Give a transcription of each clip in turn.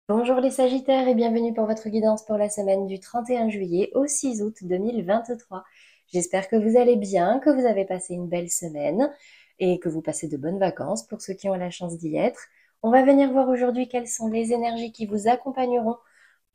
Bonjour les Sagittaires et bienvenue pour votre guidance pour la semaine du 31 juillet au 6 août 2023. J'espère que vous allez bien, que vous avez passé une belle semaine et que vous passez de bonnes vacances pour ceux qui ont la chance d'y être. On va venir voir aujourd'hui quelles sont les énergies qui vous accompagneront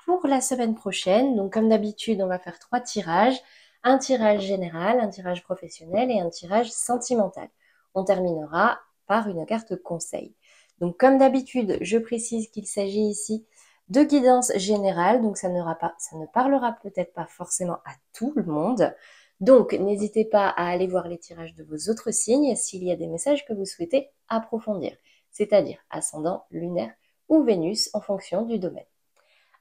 pour la semaine prochaine. Donc comme d'habitude, on va faire 3 tirages. Un tirage général, un tirage professionnel et un tirage sentimental. On terminera par une carte conseil. Donc comme d'habitude, je précise qu'il s'agit ici de guidance générale, donc ça ne parlera peut-être pas forcément à tout le monde. Donc n'hésitez pas à aller voir les tirages de vos autres signes s'il y a des messages que vous souhaitez approfondir, c'est-à-dire ascendant, lunaire ou Vénus en fonction du domaine.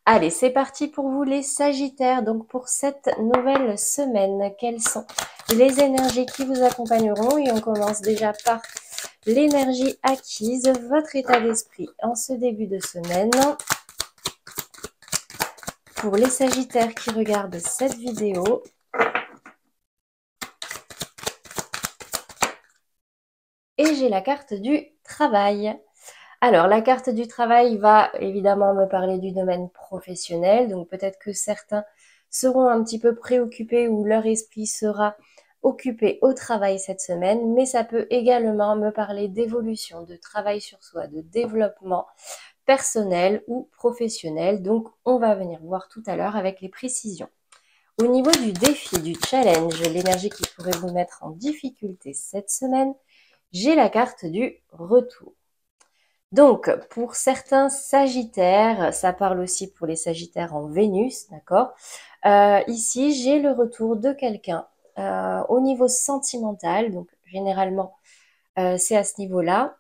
Allez, c'est parti pour vous les Sagittaires. Donc pour cette nouvelle semaine, quelles sont les énergies qui vous accompagneront? Et on commence déjà par l'énergie acquise, votre état d'esprit en ce début de semaine. Pour les Sagittaires qui regardent cette vidéo, et j'ai la carte du travail. Alors, la carte du travail va évidemment me parler du domaine professionnel, donc peut-être que certains seront un petit peu préoccupés ou leur esprit sera occupé au travail cette semaine, mais ça peut également me parler d'évolution, de travail sur soi, de développement personnel ou professionnel. Donc, on va venir voir tout à l'heure avec les précisions. Au niveau du défi, du challenge, l'énergie qui pourrait vous mettre en difficulté cette semaine, j'ai la carte du retour. Donc, pour certains Sagittaires, ça parle aussi pour les Sagittaires en Vénus, d'accord. Ici, j'ai le retour de quelqu'un au niveau sentimental, donc généralement, c'est à ce niveau-là.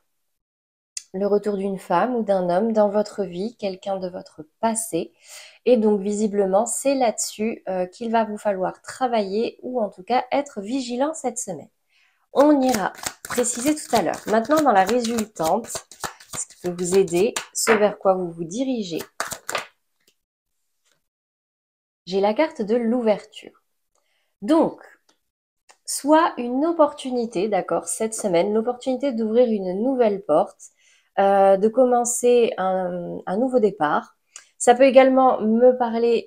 Le retour d'une femme ou d'un homme dans votre vie, quelqu'un de votre passé. Et donc, visiblement, c'est là-dessus qu'il va vous falloir travailler ou en tout cas être vigilant cette semaine. On ira préciser tout à l'heure. Maintenant, dans la résultante, ce qui peut vous aider, ce vers quoi vous vous dirigez. J'ai la carte de l'ouverture. Donc, soit une opportunité, d'accord, cette semaine, l'opportunité d'ouvrir une nouvelle porte, de commencer un nouveau départ. Ça peut également me parler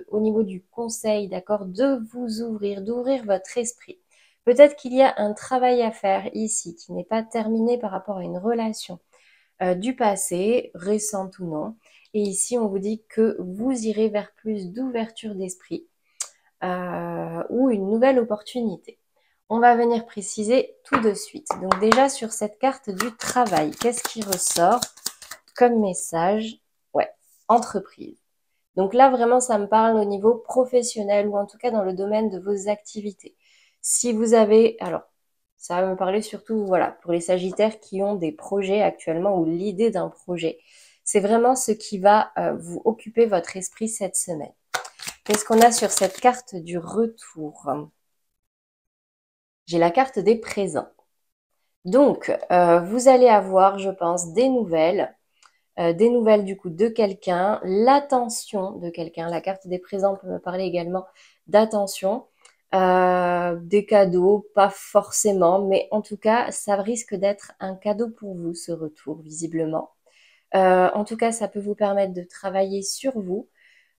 au niveau du conseil, d'accord, de vous ouvrir, d'ouvrir votre esprit. Peut-être qu'il y a un travail à faire ici qui n'est pas terminé par rapport à une relation du passé, récente ou non. Et ici, on vous dit que vous irez vers plus d'ouverture d'esprit ou une nouvelle opportunité. On va venir préciser tout de suite. Donc déjà sur cette carte du travail, qu'est-ce qui ressort comme message? Ouais, entreprise. Donc là, vraiment, ça me parle au niveau professionnel ou en tout cas dans le domaine de vos activités. Si vous avez, alors, ça va me parler surtout, voilà, pour les Sagittaires qui ont des projets actuellement ou l'idée d'un projet. C'est vraiment ce qui va vous occuper votre esprit cette semaine. Qu'est-ce qu'on a sur cette carte du retour? J'ai la carte des présents. Donc, vous allez avoir, je pense, des nouvelles du coup de quelqu'un, l'attention de quelqu'un. La carte des présents peut me parler également d'attention, des cadeaux, pas forcément, mais en tout cas, ça risque d'être un cadeau pour vous, ce retour, visiblement. En tout cas, ça peut vous permettre de travailler sur vous.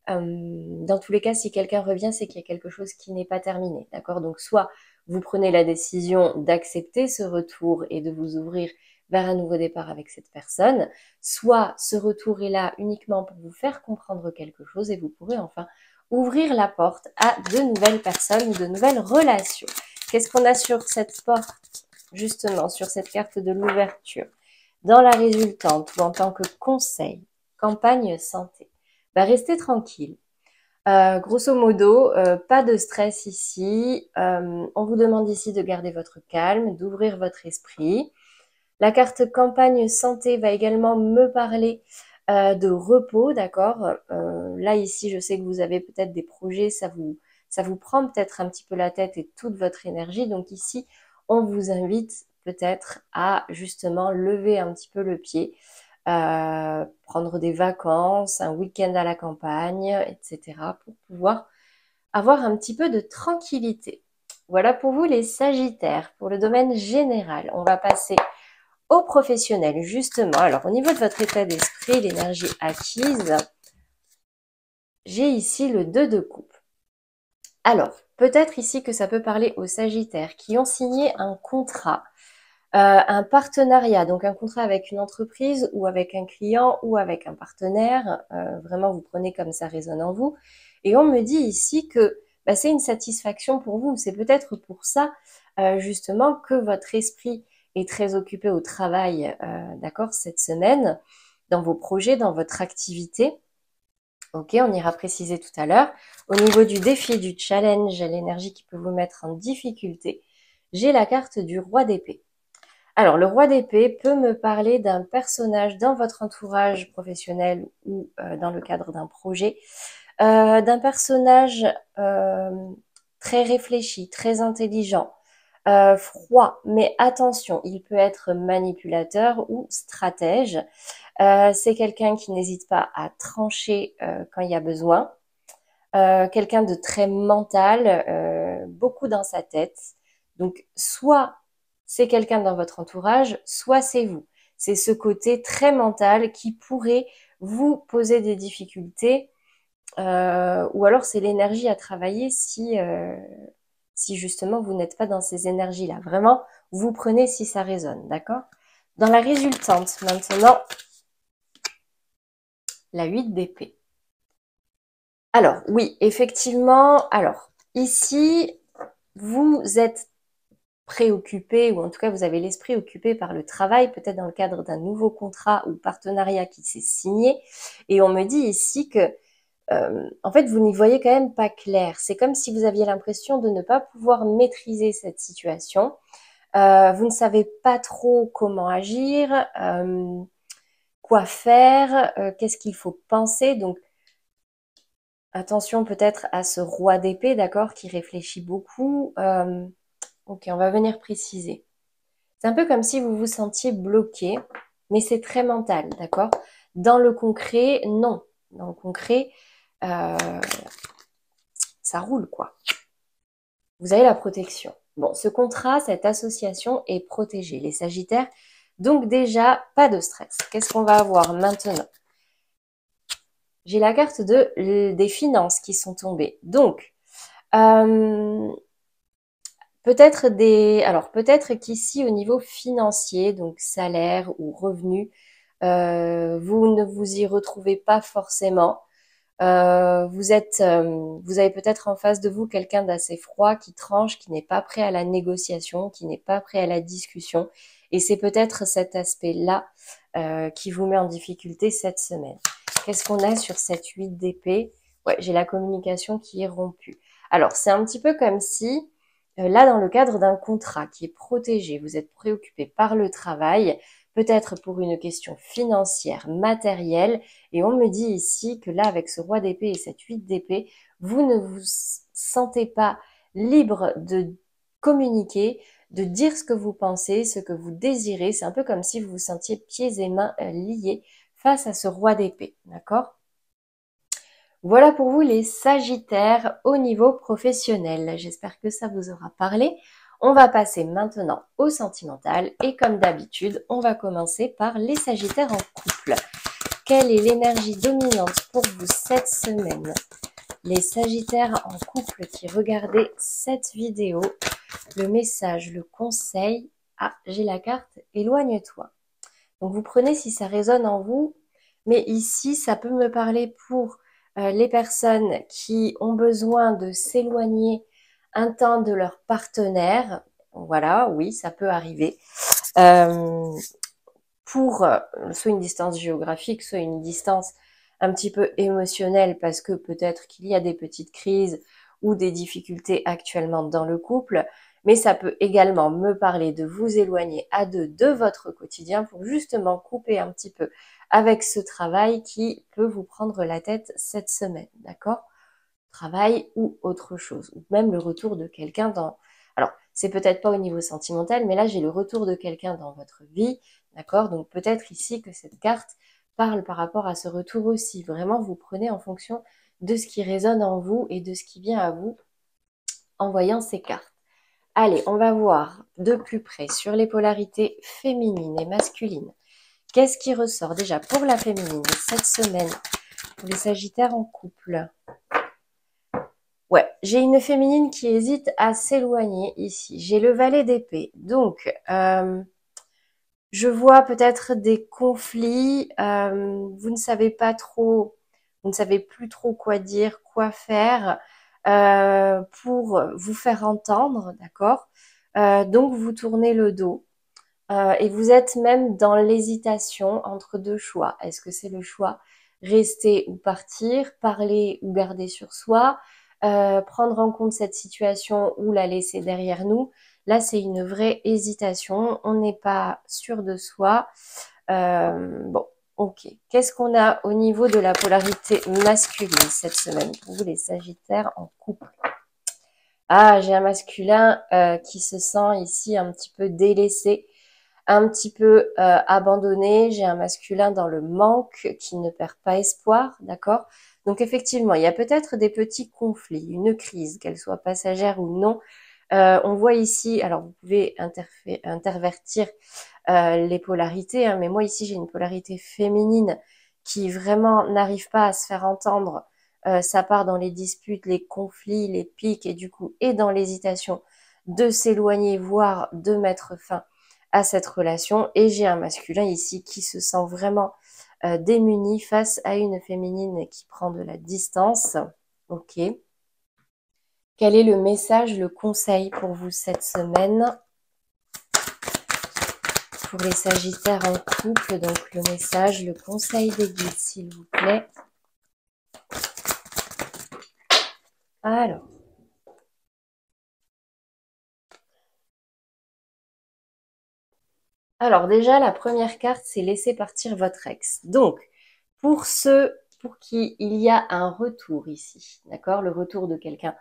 Dans tous les cas, si quelqu'un revient, c'est qu'il y a quelque chose qui n'est pas terminé, d'accord? Donc, soit vous prenez la décision d'accepter ce retour et de vous ouvrir vers un nouveau départ avec cette personne, soit ce retour est là uniquement pour vous faire comprendre quelque chose et vous pourrez enfin ouvrir la porte à de nouvelles personnes ou de nouvelles relations. Qu'est-ce qu'on a sur cette porte, justement, sur cette carte de l'ouverture? Dans la résultante ou en tant que conseil, campagne santé, bah, restez tranquille. Grosso modo, pas de stress ici. On vous demande ici de garder votre calme, d'ouvrir votre esprit. La carte campagne santé va également me parler de repos, d'accord. Là, ici, je sais que vous avez peut-être des projets, ça vous prend peut-être un petit peu la tête et toute votre énergie. Donc ici, on vous invite peut-être à justement lever un petit peu le pied, prendre des vacances, un week-end à la campagne, etc. pour pouvoir avoir un petit peu de tranquillité. Voilà pour vous les Sagittaires. Pour le domaine général, on va passer Au professionnel, justement, alors au niveau de votre état d'esprit, l'énergie acquise, j'ai ici le 2 de coupe. Alors, peut-être ici que ça peut parler aux Sagittaires qui ont signé un contrat, un partenariat, donc un contrat avec une entreprise ou avec un client ou avec un partenaire. Vraiment, vous prenez comme ça résonne en vous. Et on me dit ici que bah, c'est une satisfaction pour vous. C'est peut-être pour ça, justement, que votre esprit est très occupé au travail, d'accord, cette semaine, dans vos projets, dans votre activité. Ok, on ira préciser tout à l'heure. Au niveau du défi, du challenge, l'énergie qui peut vous mettre en difficulté, j'ai la carte du roi d'épée. Alors, le roi d'épée peut me parler d'un personnage dans votre entourage professionnel ou dans le cadre d'un projet, d'un personnage très réfléchi, très intelligent, froid, mais attention, il peut être manipulateur ou stratège. C'est quelqu'un qui n'hésite pas à trancher quand il y a besoin. Quelqu'un de très mental, beaucoup dans sa tête. Donc, soit c'est quelqu'un dans votre entourage, soit c'est vous. C'est ce côté très mental qui pourrait vous poser des difficultés, ou alors c'est l'énergie à travailler si justement vous n'êtes pas dans ces énergies-là. Vraiment, vous prenez si ça résonne, d'accord? Dans la résultante, maintenant, la 8 d'épée. Alors, oui, effectivement, alors, ici, vous êtes préoccupé, ou en tout cas, vous avez l'esprit occupé par le travail, peut-être dans le cadre d'un nouveau contrat ou partenariat qui s'est signé. Et on me dit ici que, en fait, vous n'y voyez quand même pas clair. C'est comme si vous aviez l'impression de ne pas pouvoir maîtriser cette situation. Vous ne savez pas trop comment agir, quoi faire, qu'est-ce qu'il faut penser. Donc, attention peut-être à ce roi d'épée, d'accord, qui réfléchit beaucoup. Ok, on va venir préciser. C'est un peu comme si vous vous sentiez bloqué, mais c'est très mental, d'accord? Dans le concret, non. Dans le concret, euh, ça roule, quoi. Vous avez la protection. Bon, ce contrat, cette association est protégée. Les Sagittaires, donc déjà, pas de stress. Qu'est-ce qu'on va avoir maintenant? J'ai la carte des finances qui sont tombées. Donc, peut-être qu'ici au niveau financier, donc salaire ou revenu, vous ne vous y retrouvez pas forcément. Vous avez peut-être en face de vous quelqu'un d'assez froid qui tranche, qui n'est pas prêt à la négociation, qui n'est pas prêt à la discussion. Et c'est peut-être cet aspect-là qui vous met en difficulté cette semaine. Qu'est-ce qu'on a sur cette 8 d'épée? Ouais, j'ai la communication qui est rompue. Alors, c'est un petit peu comme si, là, dans le cadre d'un contrat qui est protégé, vous êtes préoccupé par le travail, peut-être pour une question financière, matérielle, et on me dit ici que là, avec ce roi d'épée et cette 8 d'épée, vous ne vous sentez pas libre de communiquer, de dire ce que vous pensez, ce que vous désirez. C'est un peu comme si vous vous sentiez pieds et mains liés face à ce roi d'épée, d'accord? Voilà pour vous les Sagittaires au niveau professionnel. J'espère que ça vous aura parlé. On va passer maintenant au sentimental et comme d'habitude, on va commencer par les Sagittaires en couple. Quelle est l'énergie dominante pour vous cette semaine? Les Sagittaires en couple qui regardaient cette vidéo, le message, le conseil. Ah, j'ai la carte, éloigne-toi. Donc vous prenez si ça résonne en vous, mais ici, ça peut me parler pour les personnes qui ont besoin de s'éloigner un temps de leur partenaire. Voilà, oui, ça peut arriver. Pour soit une distance géographique, soit une distance un petit peu émotionnelle, parce que peut-être qu'il y a des petites crises ou des difficultés actuellement dans le couple, mais ça peut également me parler de vous éloigner à deux de votre quotidien pour justement couper un petit peu avec ce travail qui peut vous prendre la tête cette semaine, d'accord? Travail ou autre chose, ou même le retour de quelqu'un dans... Alors, c'est peut-être pas au niveau sentimental, mais là, j'ai le retour de quelqu'un dans votre vie, d'accord? Donc, peut-être ici que cette carte parle par rapport à ce retour aussi. Vraiment, vous prenez en fonction de ce qui résonne en vous et de ce qui vient à vous en voyant ces cartes. Allez, on va voir de plus près sur les polarités féminines et masculines. Qu'est-ce qui ressort déjà pour la féminine cette semaine, pour les Sagittaires en couple? Ouais, j'ai une féminine qui hésite à s'éloigner ici. J'ai le valet d'épée. Donc, je vois peut-être des conflits. Vous ne savez pas trop, vous ne savez plus trop quoi dire, quoi faire pour vous faire entendre, d'accord? Donc, vous tournez le dos. Et vous êtes même dans l'hésitation entre deux choix. Est-ce que c'est le choix rester ou partir, parler ou garder sur soi, prendre en compte cette situation ou la laisser derrière nous? Là, c'est une vraie hésitation. On n'est pas sûr de soi. Bon, ok. Qu'est-ce qu'on a au niveau de la polarité masculine cette semaine pour vous les Sagittaires en couple? Ah, j'ai un masculin qui se sent ici un petit peu délaissé, un petit peu abandonné. J'ai un masculin dans le manque qui ne perd pas espoir, d'accord? Donc effectivement, il y a peut-être des petits conflits, une crise, qu'elle soit passagère ou non. On voit ici, alors vous pouvez intervertir les polarités, hein, mais moi ici j'ai une polarité féminine qui vraiment n'arrive pas à se faire entendre. Ça part dans les disputes, les conflits, les piques et du coup et dans l'hésitation de s'éloigner, voire de mettre fin à cette relation. Et j'ai un masculin ici qui se sent vraiment démuni face à une féminine qui prend de la distance. Ok. Quel est le message, le conseil pour vous cette semaine? Pour les Sagittaires en couple, donc le message, le conseil des guides, s'il vous plaît. Alors déjà, la première carte, c'est laisser partir votre ex. Donc, pour ceux pour qui il y a un retour ici, d'accord? Le retour de quelqu'un,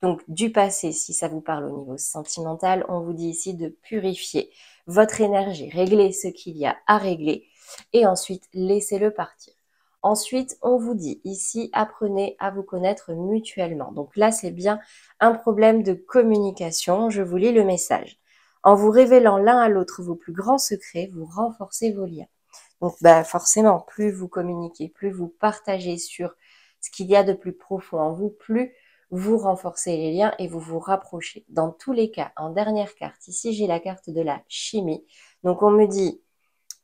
donc du passé, si ça vous parle au niveau sentimental, on vous dit ici de purifier votre énergie, régler ce qu'il y a à régler et ensuite laissez-le partir. Ensuite, on vous dit ici, apprenez à vous connaître mutuellement. Donc là, c'est bien un problème de communication. Je vous lis le message. En vous révélant l'un à l'autre vos plus grands secrets, vous renforcez vos liens. Donc forcément, plus vous communiquez, plus vous partagez sur ce qu'il y a de plus profond en vous, plus vous renforcez les liens et vous vous rapprochez. Dans tous les cas, en dernière carte, ici j'ai la carte de la chimie. Donc on me dit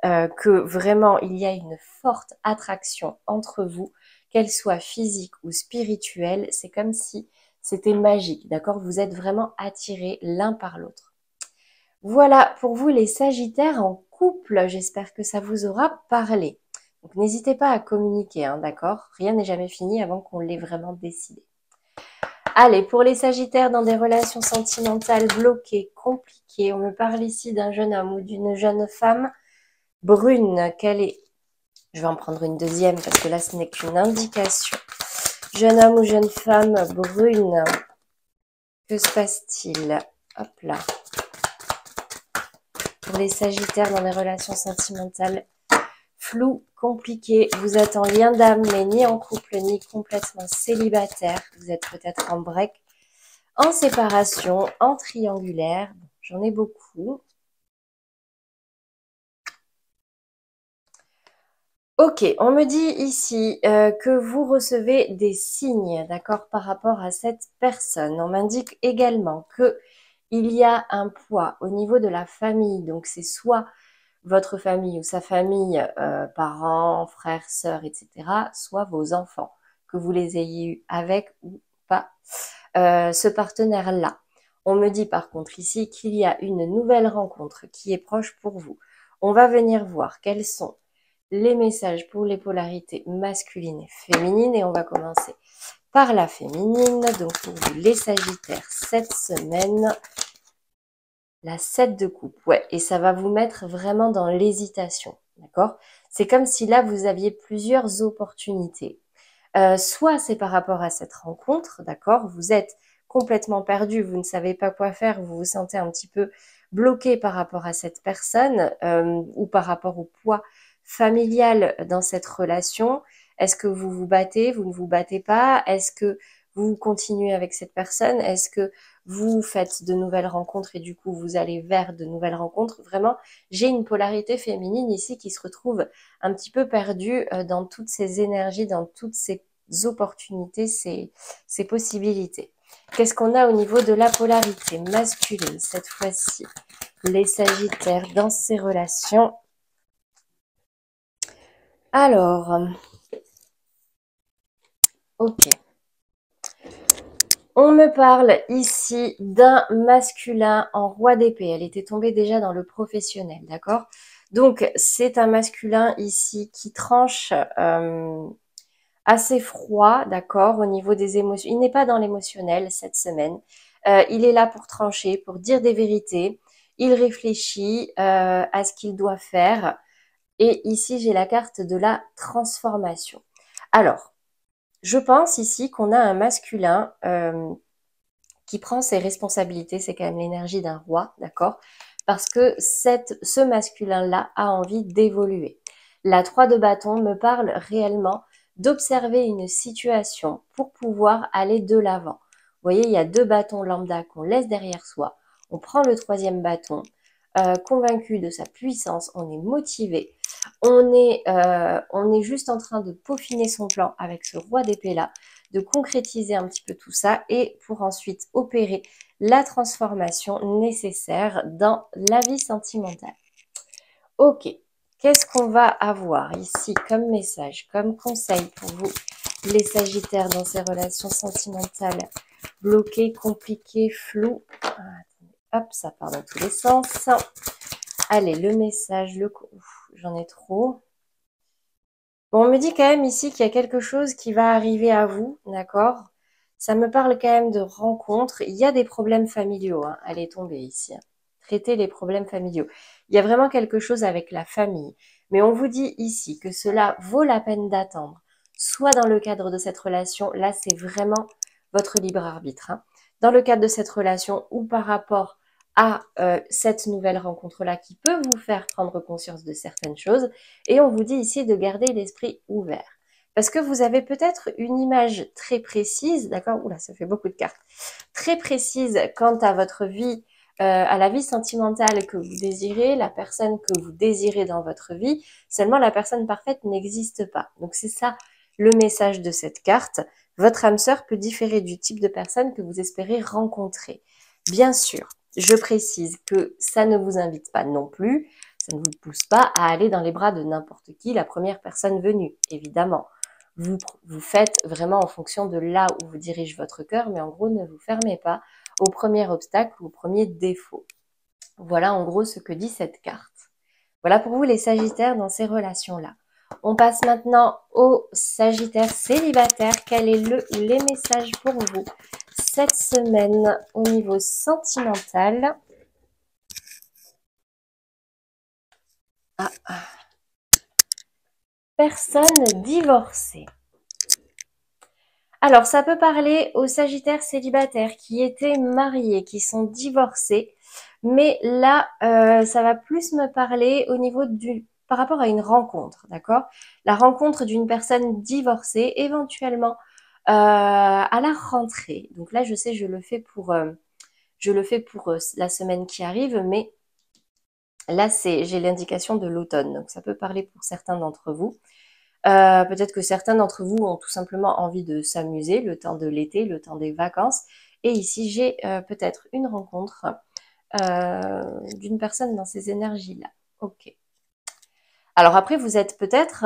que vraiment il y a une forte attraction entre vous, qu'elle soit physique ou spirituelle. C'est comme si c'était magique, d'accord? Vous êtes vraiment attirés l'un par l'autre. Voilà pour vous les Sagittaires en couple. J'espère que ça vous aura parlé. Donc n'hésitez pas à communiquer, hein, d'accord? Rien n'est jamais fini avant qu'on l'ait vraiment décidé. Allez, pour les Sagittaires dans des relations sentimentales bloquées, compliquées, on me parle ici d'un jeune homme ou d'une jeune femme brune. Quelle est... Je vais en prendre une deuxième parce que là, ce n'est qu'une indication. Jeune homme ou jeune femme brune. Que se passe-t-il? Hop là. Pour les Sagittaires dans les relations sentimentales flou, compliqué, vous êtes en lien d'âme mais ni en couple ni complètement célibataire, vous êtes peut-être en break, en séparation, en triangulaire, j'en ai beaucoup. Ok, on me dit ici que vous recevez des signes, d'accord, par rapport à cette personne. On m'indique également que il y a un poids au niveau de la famille, donc c'est soit votre famille ou sa famille, parents, frères, sœurs, etc., soit vos enfants, que vous les ayez eus avec ou pas ce partenaire-là. On me dit par contre ici qu'il y a une nouvelle rencontre qui est proche pour vous. On va venir voir quels sont les messages pour les polarités masculines et féminines et on va commencer par la féminine. Donc pour vous les Sagittaires cette semaine, la 7 de coupe, ouais, et ça va vous mettre vraiment dans l'hésitation, d'accord? C'est comme si là, vous aviez plusieurs opportunités. Soit c'est par rapport à cette rencontre, d'accord? Vous êtes complètement perdu, vous ne savez pas quoi faire, vous vous sentez un petit peu bloqué par rapport à cette personne ou par rapport au poids familial dans cette relation. Est-ce que vous vous battez, vous ne vous battez pas? Est-ce que vous continuez avec cette personne? Est-ce que vous faites de nouvelles rencontres et du coup vous allez vers de nouvelles rencontres? Vraiment, j'ai une polarité féminine ici qui se retrouve un petit peu perdue dans toutes ces énergies, dans toutes ces opportunités, ces possibilités. Qu'est-ce qu'on a au niveau de la polarité masculine cette fois-ci? Les Sagittaires dans ces relations. Alors, ok. On me parle ici d'un masculin en roi d'épée. Elle était tombée déjà dans le professionnel, d'accord? Donc, c'est un masculin ici qui tranche assez froid, d'accord, au niveau des émotions. Il n'est pas dans l'émotionnel cette semaine. Il est là pour trancher, pour dire des vérités. Il réfléchit à ce qu'il doit faire. Et ici, j'ai la carte de la transformation. Alors, je pense ici qu'on a un masculin qui prend ses responsabilités. C'est quand même l'énergie d'un roi, d'accord? Parce que ce masculin-là a envie d'évoluer. La 3 de bâton me parle réellement d'observer une situation pour pouvoir aller de l'avant. Vous voyez, il y a 2 bâtons lambda qu'on laisse derrière soi. On prend le 3e bâton, convaincu de sa puissance, on est motivé. On est juste en train de peaufiner son plan avec ce roi d'épée là, de concrétiser un petit peu tout ça et pour ensuite opérer la transformation nécessaire dans la vie sentimentale. Ok, qu'est-ce qu'on va avoir ici comme message, comme conseil pour vous, les Sagittaires, dans ces relations sentimentales bloquées, compliquées, floues? Hop, ça part dans tous les sens. Allez, le message, j'en ai trop. Bon, on me dit quand même ici qu'il y a quelque chose qui va arriver à vous, d'accord? Ça me parle quand même de rencontres. Il y a des problèmes familiaux, hein. Elle est tombée ici, hein. Traiter les problèmes familiaux. Il y a vraiment quelque chose avec la famille. Mais on vous dit ici que cela vaut la peine d'attendre. Soit dans le cadre de cette relation, là c'est vraiment votre libre arbitre, hein. Dans le cadre de cette relation ou par rapport à cette nouvelle rencontre-là qui peut vous faire prendre conscience de certaines choses. Et on vous dit ici de garder l'esprit ouvert. Parce que vous avez peut-être une image très précise, d'accord? Oula, ça fait beaucoup de cartes. Très précise quant à votre vie, à la vie sentimentale que vous désirez, la personne que vous désirez dans votre vie. Seulement, la personne parfaite n'existe pas. Donc, c'est ça le message de cette carte. Votre âme sœur peut différer du type de personne que vous espérez rencontrer. Bien sûr, je précise que ça ne vous invite pas non plus, ça ne vous pousse pas à aller dans les bras de n'importe qui, la première personne venue, évidemment. Vous faites vraiment en fonction de là où vous dirige votre cœur, mais en gros, ne vous fermez pas au premier obstacle ou au premier défaut. Voilà en gros ce que dit cette carte. Voilà pour vous les Sagittaires dans ces relations-là. On passe maintenant aux Sagittaires célibataires. Quels sont les messages pour vous cette semaine au niveau sentimental? Personne divorcée. Alors, ça peut parler aux Sagittaires célibataires qui étaient mariés, qui sont divorcés. Mais là, ça va plus me parler au niveau par rapport à une rencontre, d'accord? La rencontre d'une personne divorcée, éventuellement à la rentrée. Donc là, je sais, je le fais pour la semaine qui arrive, mais là, j'ai l'indication de l'automne. Donc ça peut parler pour certains d'entre vous. Peut-être que certains d'entre vous ont tout simplement envie de s'amuser le temps de l'été, le temps des vacances. Et ici, j'ai peut-être une rencontre d'une personne dans ces énergies-là. Ok. Alors après, vous êtes peut-être,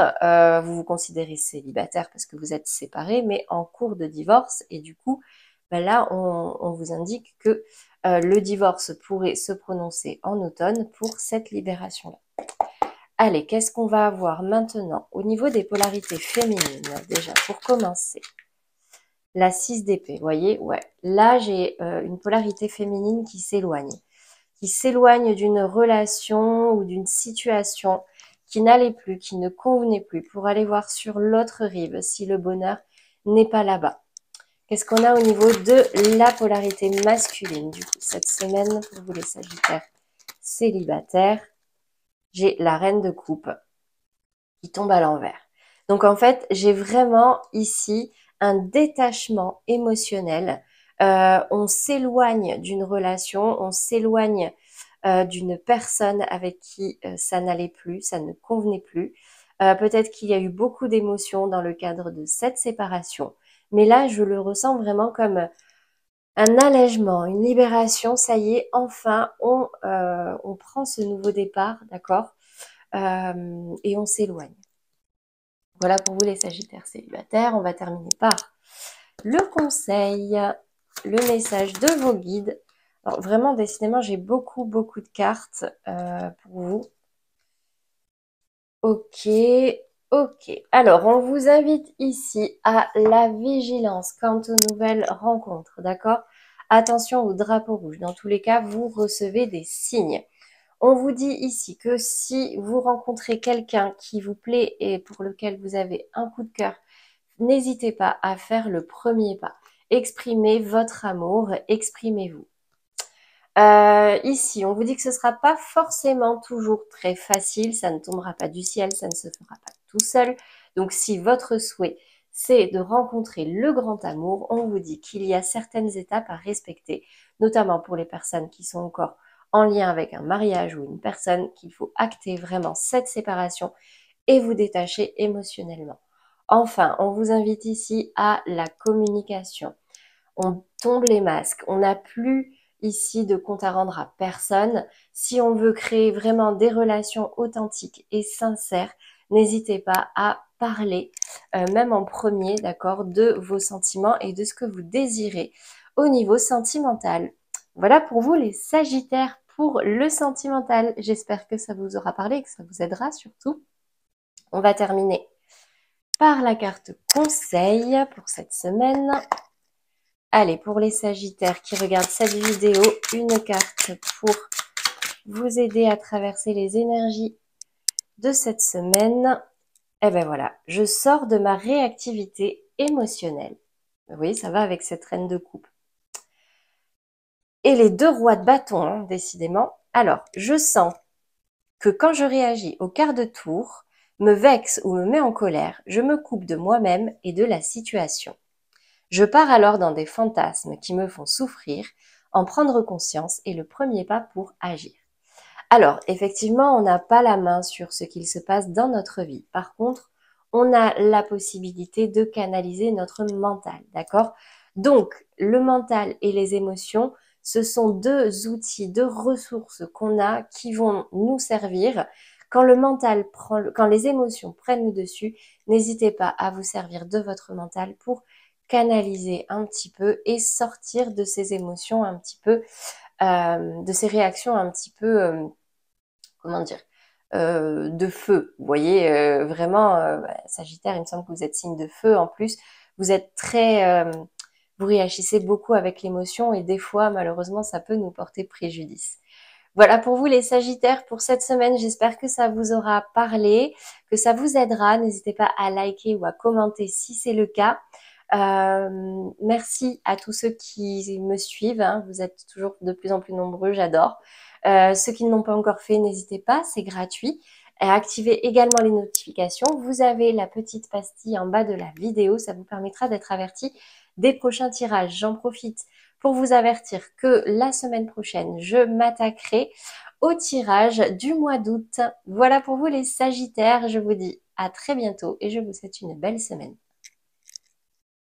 vous vous considérez célibataire parce que vous êtes séparés, mais en cours de divorce. Et du coup, ben là, on vous indique que le divorce pourrait se prononcer en automne pour cette libération-là. Allez, qu'est-ce qu'on va avoir maintenant au niveau des polarités féminines, déjà, pour commencer? La 6 d'épée, vous voyez? Ouais. Là, j'ai une polarité féminine qui s'éloigne d'une relation ou d'une situation qui n'allait plus, qui ne convenait plus, pour aller voir sur l'autre rive si le bonheur n'est pas là-bas. Qu'est-ce qu'on a au niveau de la polarité masculine, du coup, cette semaine, pour vous les Sagittaires célibataires? J'ai la reine de coupe qui tombe à l'envers. Donc en fait, j'ai vraiment ici un détachement émotionnel. On s'éloigne d'une relation, on s'éloigne d'une personne avec qui ça n'allait plus, ça ne convenait plus. Peut-être qu'il y a eu beaucoup d'émotions dans le cadre de cette séparation. Mais là, je le ressens vraiment comme un allègement, une libération. Ça y est, enfin, on prend ce nouveau départ, d'accord, et on s'éloigne. Voilà pour vous les Sagittaires célibataires. On va terminer par le conseil, le message de vos guides. Alors vraiment, décidément, j'ai beaucoup de cartes pour vous. Ok, ok. Alors, on vous invite ici à la vigilance quant aux nouvelles rencontres, d'accord? Attention au drapeau rouge. Dans tous les cas, vous recevez des signes. On vous dit ici que si vous rencontrez quelqu'un qui vous plaît et pour lequel vous avez un coup de cœur, n'hésitez pas à faire le premier pas. Exprimez votre amour, exprimez-vous. Ici, on vous dit que ce ne sera pas forcément toujours très facile, ça ne tombera pas du ciel, ça ne se fera pas tout seul. Donc si votre souhait, c'est de rencontrer le grand amour, on vous dit qu'il y a certaines étapes à respecter, notamment pour les personnes qui sont encore en lien avec un mariage ou une personne, qu'il faut acter vraiment cette séparation et vous détacher émotionnellement. Enfin, on vous invite ici à la communication. On tombe les masques, on n'a plus ici de compte à rendre à personne. Si on veut créer vraiment des relations authentiques et sincères, n'hésitez pas à parler, même en premier, d'accord, de vos sentiments et de ce que vous désirez au niveau sentimental. Voilà pour vous les Sagittaires pour le sentimental. J'espère que ça vous aura parlé et que ça vous aidera surtout. On va terminer par la carte conseil pour cette semaine. Allez, pour les Sagittaires qui regardent cette vidéo, une carte pour vous aider à traverser les énergies de cette semaine. Et ben voilà, je sors de ma réactivité émotionnelle. Oui, ça va avec cette reine de coupe. Et les deux rois de bâton, hein, décidément. Alors, je sens que quand je réagis au quart de tour, me vexe ou me met en colère, je me coupe de moi-même et de la situation. Je pars alors dans des fantasmes qui me font souffrir. En prendre conscience est le premier pas pour agir. Alors, effectivement, on n'a pas la main sur ce qu'il se passe dans notre vie. Par contre, on a la possibilité de canaliser notre mental, d'accord? Donc, le mental et les émotions, ce sont deux outils, deux ressources qu'on a qui vont nous servir. Quand le mental quand les émotions prennent le dessus, n'hésitez pas à vous servir de votre mental pour canaliser un petit peu et sortir de ces émotions un petit peu, de ces réactions un petit peu, comment dire, de feu. Vous voyez, vraiment, Sagittaire, il me semble que vous êtes signe de feu. En plus, vous êtes très, vous réagissez beaucoup avec l'émotion et des fois, malheureusement, ça peut nous porter préjudice. Voilà pour vous les Sagittaires pour cette semaine. J'espère que ça vous aura parlé, que ça vous aidera. N'hésitez pas à liker ou à commenter si c'est le cas. Merci à tous ceux qui me suivent, hein. Vous êtes toujours de plus en plus nombreux, j'adore. Ceux qui ne l'ont pas encore fait, n'hésitez pas, c'est gratuit. Activez également les notifications. Vous avez la petite pastille en bas de la vidéo, ça vous permettra d'être averti des prochains tirages. J'en profite pour vous avertir que la semaine prochaine, je m'attaquerai au tirage du mois d'août. Voilà pour vous les Sagittaires, je vous dis à très bientôt et je vous souhaite une belle semaine.